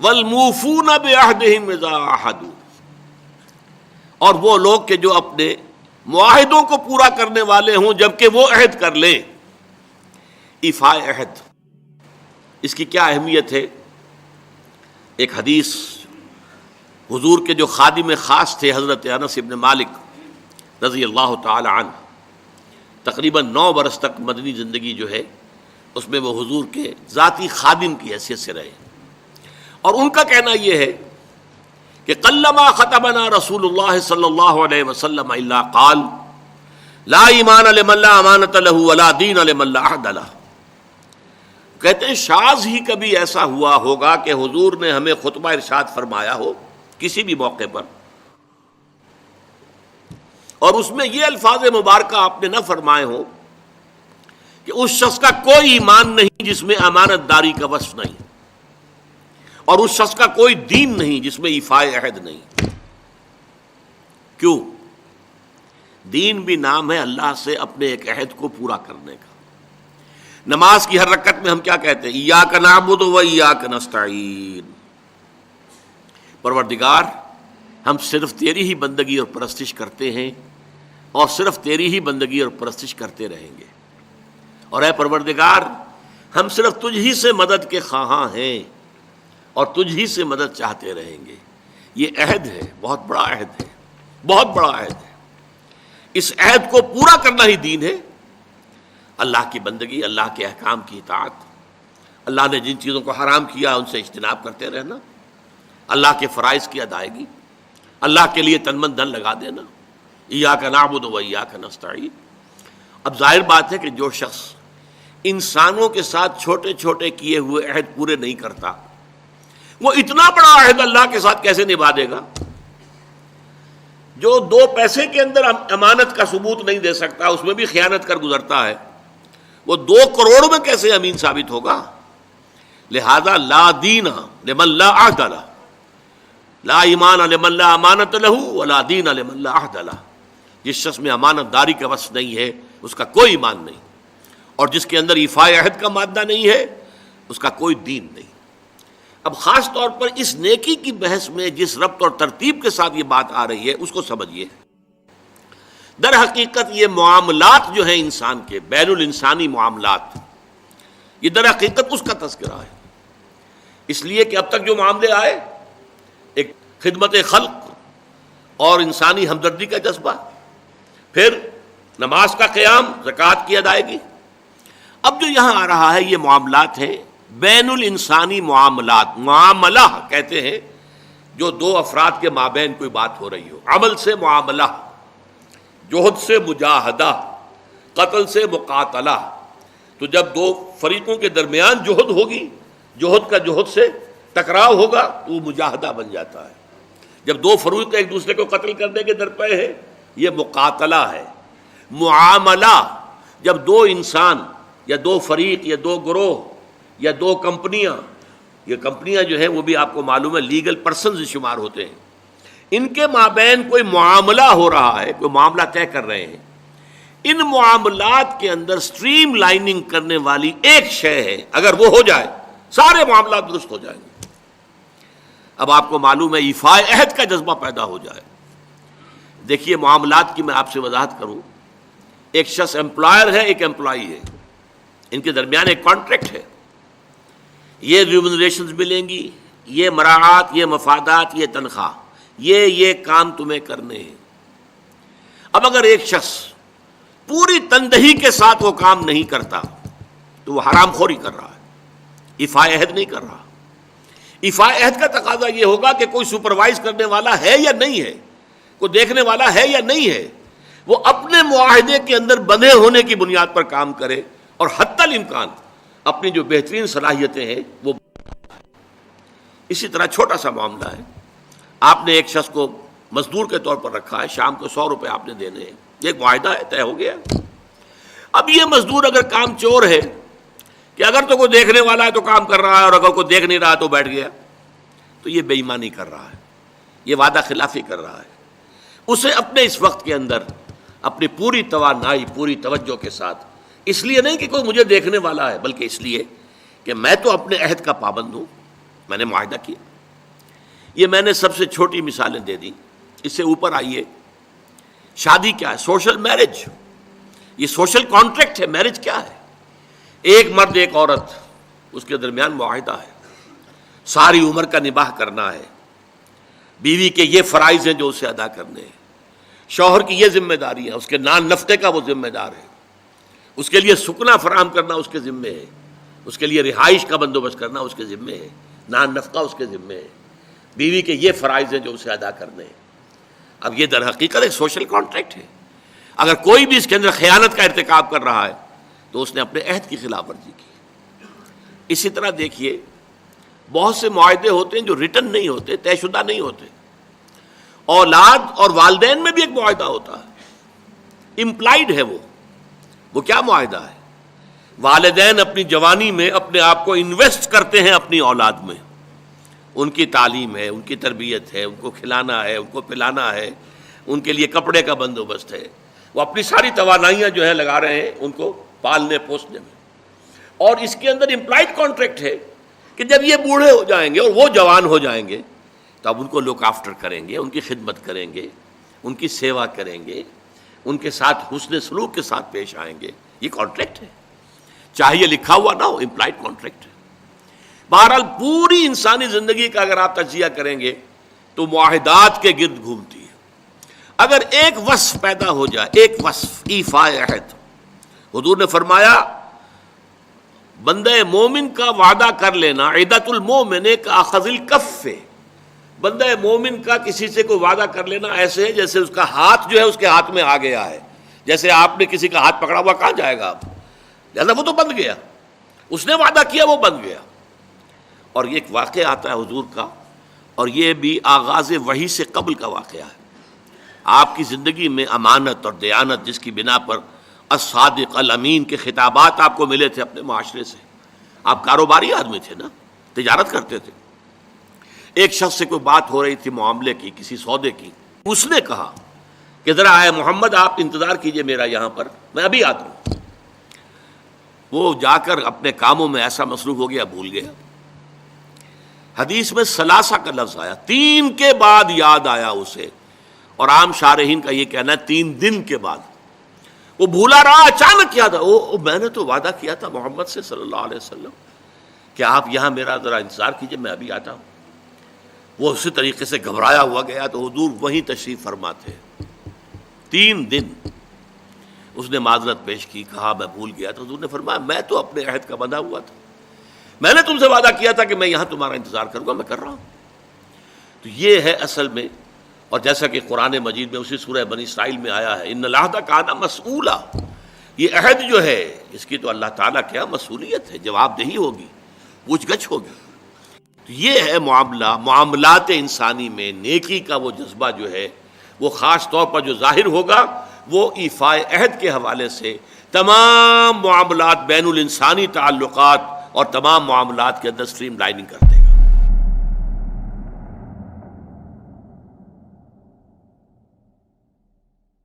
والموفون بعہدہم اذا عاہدوا، اور وہ لوگ کہ جو اپنے معاہدوں کو پورا کرنے والے ہوں جبکہ وہ عہد کر لیں۔ ایفاء عہد، اس کی کیا اہمیت ہے؟ ایک حدیث، حضور کے جو خادم خاص تھے حضرت انس بن مالک رضی اللہ تعالی عنہ، تقریباً 9 برس تک مدنی زندگی جو ہے اس میں وہ حضور کے ذاتی خادم کی حیثیت سے رہے، اور ان کا کہنا یہ ہے کہ قلما خطبنا رسول اللہ صلی اللہ علیہ وسلم الا قال لا ایمان لمن لا امانۃ له ولا دین لمن لا عہد له۔ کہتے ہیں شاذ ہی کبھی ایسا ہوا ہوگا کہ حضور نے ہمیں خطبہ ارشاد فرمایا ہو کسی بھی موقع پر، اور اس میں یہ الفاظ مبارکہ آپ نے نہ فرمائے ہوں کہ اس شخص کا کوئی ایمان نہیں جس میں امانت داری کا وصف نہیں، اور اس شخص کا کوئی دین نہیں جس میں ایفاء عہد نہیں۔ کیوں؟ دین بھی نام ہے اللہ سے اپنے ایک عہد کو پورا کرنے کا۔ نماز کی ہر رکعت میں ہم کیا کہتے ہیں؟ ایاک نعبد و ایاک نستعین، پروردگار ہم صرف تیری ہی بندگی اور پرستش کرتے ہیں، اور صرف تیری ہی بندگی اور پرستش کرتے رہیں گے، اور اے پروردگار ہم صرف تجھ ہی سے مدد کے خواہاں ہیں اور تجھ ہی سے مدد چاہتے رہیں گے۔ یہ عہد ہے، بہت بڑا عہد ہے، بہت بڑا عہد ہے۔ اس عہد کو پورا کرنا ہی دین ہے۔ اللہ کی بندگی، اللہ کے احکام کی اطاعت، اللہ نے جن چیزوں کو حرام کیا ان سے اجتناب کرتے رہنا، اللہ کے فرائض کی ادائیگی، اللہ کے لیے تن من دھن لگا دینا، ایاک نعبد و ایاک نستعین۔ اب ظاہر بات ہے کہ جو شخص انسانوں کے ساتھ چھوٹے چھوٹے کیے ہوئے عہد پورے نہیں کرتا، وہ اتنا بڑا عہد اللہ کے ساتھ کیسے نبھا دے گا؟ جو 2 پیسے کے اندر امانت کا ثبوت نہیں دے سکتا، اس میں بھی خیانت کر گزرتا ہے، وہ 2 کروڑ میں کیسے امین ثابت ہوگا؟ لہذا لا دین لمن لا عہد لہ، لا ایمان لمن لا امانۃ لہ ولا دین لمن لا عہد لہ۔ جس شخص میں امانت داری کا وصف نہیں ہے اس کا کوئی ایمان نہیں، اور جس کے اندر ایفاء عہد کا مادہ نہیں ہے اس کا کوئی دین نہیں۔ اب خاص طور پر اس نیکی کی بحث میں جس ربط اور ترتیب کے ساتھ یہ بات آ رہی ہے اس کو سمجھیے۔ در حقیقت یہ معاملات جو ہیں انسان کے، بین الانسانی معاملات، یہ در حقیقت اس کا تذکرہ ہے، اس لیے کہ اب تک جو معاملے آئے، ایک خدمت خلق اور انسانی ہمدردی کا جذبہ، پھر نماز کا قیام، زکوٰۃ کی ادائیگی، اب جو یہاں آ رہا ہے یہ معاملات ہیں بین الانسانی معاملات۔ معاملہ کہتے ہیں جو 2 افراد کے مابین کوئی بات ہو رہی ہو، عمل سے معاملہ، جوہد سے مجاہدہ، قتل سے مقاتلہ۔ تو جب 2 فریقوں کے درمیان جوہد ہوگی، جوہد کا جوہد سے ٹکراؤ ہوگا تو وہ مجاہدہ بن جاتا ہے۔ جب 2 فریق ایک دوسرے کو قتل کرنے کے درپے ہیں یہ مقاتلہ ہے۔ معاملہ جب 2 انسان یا 2 فریق یا 2 گروہ یا 2 کمپنیاں، یہ کمپنیاں جو ہیں وہ بھی آپ کو معلوم ہے لیگل پرسنز شمار ہوتے ہیں، ان کے مابین کوئی معاملہ ہو رہا ہے، کوئی معاملہ طے کر رہے ہیں، ان معاملات کے اندر سٹریم لائننگ کرنے والی ایک شے ہے، اگر وہ ہو جائے سارے معاملات درست ہو جائیں گے۔ اب آپ کو معلوم ہے ایفاء عہد کا جذبہ پیدا ہو جائے۔ دیکھیے معاملات کی میں آپ سے وضاحت کروں، ایک شخص امپلائر ہے، ایک امپلائی ہے، ان کے درمیان ایک کانٹریکٹ ہے، یہ ریمونریشنز ملیں گی، یہ مراعات، یہ مفادات، یہ تنخواہ، یہ کام تمہیں کرنے ہیں۔ اب اگر ایک شخص پوری تندہی کے ساتھ وہ کام نہیں کرتا تو وہ حرام خوری کر رہا ہے، ایفاء عہد نہیں کر رہا۔ ایفاء عہد کا تقاضا یہ ہوگا کہ کوئی سپروائز کرنے والا ہے یا نہیں ہے، کوئی دیکھنے والا ہے یا نہیں ہے، وہ اپنے معاہدے کے اندر بندھے ہونے کی بنیاد پر کام کرے، اور حتی الامکان اپنی جو بہترین صلاحیتیں ہیں وہ۔ اسی طرح چھوٹا سا معاملہ ہے، آپ نے ایک شخص کو مزدور کے طور پر رکھا ہے، شام کو 100 روپے آپ نے دینے ہیں، یہ ایک معاہدہ ہے، طے ہو گیا۔ اب یہ مزدور اگر کام چور ہے کہ اگر تو کوئی دیکھنے والا ہے تو کام کر رہا ہے، اور اگر کوئی دیکھ نہیں رہا تو بیٹھ گیا، تو یہ بے ایمانی کر رہا ہے، یہ وعدہ خلافی کر رہا ہے۔ اسے اپنے اس وقت کے اندر اپنی پوری توانائی، پوری توجہ کے ساتھ، اس لیے نہیں کہ کوئی مجھے دیکھنے والا ہے، بلکہ اس لیے کہ میں تو اپنے عہد کا پابند ہوں، میں نے معاہدہ کیا، یہ میں نے سب سے چھوٹی مثالیں دے دیں. اس سے اوپر آئیے. شادی کیا ہے؟ Social marriage. یہ سوشل کانٹریکٹ ہے. میرج کیا ہے؟ ایک مرد ایک عورت، اس کے درمیان معاہدہ ہے، ساری عمر کا نباہ کرنا ہے. بیوی کے یہ فرائض ہیں جو اسے ادا کرنے ہیں، شوہر کی یہ ذمہ داری ہے، اس کے نان نفقے کا وہ ذمہ دار ہے، اس کے لیے سکنا فراہم کرنا اس کے ذمہ ہے، اس کے لیے رہائش کا بندوبست کرنا اس کے ذمہ ہے، نان نفقہ اس کے ذمہ ہے. بیوی کے یہ فرائض ہیں جو اسے ادا کرنے ہیں. اب یہ در حقیقت ایک سوشل کانٹریکٹ ہے. اگر کوئی بھی اس کے اندر خیانت کا ارتکاب کر رہا ہے تو اس نے اپنے عہد کی خلاف ورزی کی. اسی طرح دیکھیے بہت سے معاہدے ہوتے ہیں جو ریٹن نہیں ہوتے، طے شدہ نہیں ہوتے. اولاد اور والدین میں بھی ایک معاہدہ ہوتا ہے، امپلائڈ ہے. وہ کیا معاہدہ ہے؟ والدین اپنی جوانی میں اپنے آپ کو انویسٹ کرتے ہیں اپنی اولاد میں. ان کی تعلیم ہے، ان کی تربیت ہے، ان کو کھلانا ہے، ان کو پلانا ہے، ان کے لیے کپڑے کا بندوبست ہے. وہ اپنی ساری توانائیاں جو ہے لگا رہے ہیں ان کو پالنے پوسنے میں. اور اس کے اندر امپلائڈ کانٹریکٹ ہے کہ جب یہ بوڑھے ہو جائیں گے اور وہ جوان ہو جائیں گے تو اب ان کو لک آفٹر کریں گے، ان کی خدمت کریں گے، ان کی سیوا کریں گے، ان کے ساتھ حسن سلوک کے ساتھ پیش آئیں گے. یہ کانٹریکٹ ہے، چاہے یہ لکھا ہوا نہ ہو، امپلائڈ کانٹریکٹ ہے. بہرحال پوری انسانی زندگی کا اگر آپ تجزیہ کریں گے تو معاہدات کے گرد گھومتی ہے. اگر ایک وصف پیدا ہو جائے، ایک وصف ایفاء عہد، حضور نے فرمایا بندہ مومن کا وعدہ کر لینا عدت المومن کا اخذ الکف. بندہ مومن کا کسی سے کوئی وعدہ کر لینا ایسے ہے جیسے اس کا ہاتھ جو ہے اس کے ہاتھ میں آ گیا ہے. جیسے آپ نے کسی کا ہاتھ پکڑا ہوا، کہاں جائے گا آپ؟ لہذا وہ تو بند گیا، اس نے وعدہ کیا وہ بند گیا. اور یہ ایک واقعہ آتا ہے حضور کا، اور یہ بھی آغاز وحی سے قبل کا واقعہ ہے. آپ کی زندگی میں امانت اور دیانت جس کی بنا پر الصادق الامین کے خطابات آپ کو ملے تھے اپنے معاشرے سے. آپ کاروباری آدمی تھے نا، تجارت کرتے تھے. ایک شخص سے کوئی بات ہو رہی تھی معاملے کی، کسی سودے کی. اس نے کہا کہ ذرا آئے محمد آپ انتظار کیجئے میرا یہاں پر، میں ابھی آتا ہوں. وہ جا کر اپنے کاموں میں ایسا مصروف ہو گیا، بھول گیا. حدیث میں ثلاثہ کا لفظ آیا، 3 کے بعد یاد آیا اسے. اور عام شارحین کا یہ کہنا ہے 3 دن کے بعد. وہ بھولا رہا، اچانک یاد آیا، میں نے تو وعدہ کیا تھا محمد سے صلی اللہ علیہ وسلم کہ آپ یہاں میرا ذرا انتظار کیجئے، میں ابھی آتا ہوں. وہ اسی طریقے سے گھبرایا ہوا گیا تو حضور وہیں تشریف فرما تھے. 3 دن اس نے معذرت پیش کی، کہا میں بھول گیا. تو حضور نے فرمایا میں تو اپنے عہد کا بندھا ہوا تھا، میں نے تم سے وعدہ کیا تھا کہ میں یہاں تمہارا انتظار کروں گا، میں کر رہا ہوں. تو یہ ہے اصل میں. اور جیسا کہ قرآن مجید میں اسی سورہ بنی اسرائیل میں آیا ہے ان العہد کان مسئولا، یہ عہد جو ہے اس کی تو اللہ تعالیٰ کیا مسئولیت ہے، جواب دہی ہوگی، پوچھ گچھ ہوگی. تو یہ ہے معاملات انسانی میں نیکی کا وہ جذبہ جو ہے وہ خاص طور پر جو ظاہر ہوگا وہ ایفاء عہد کے حوالے سے تمام معاملات بین الانسانی تعلقات اور تمام معاملات کے اندر سٹریم لائننگ کرتے ہیں.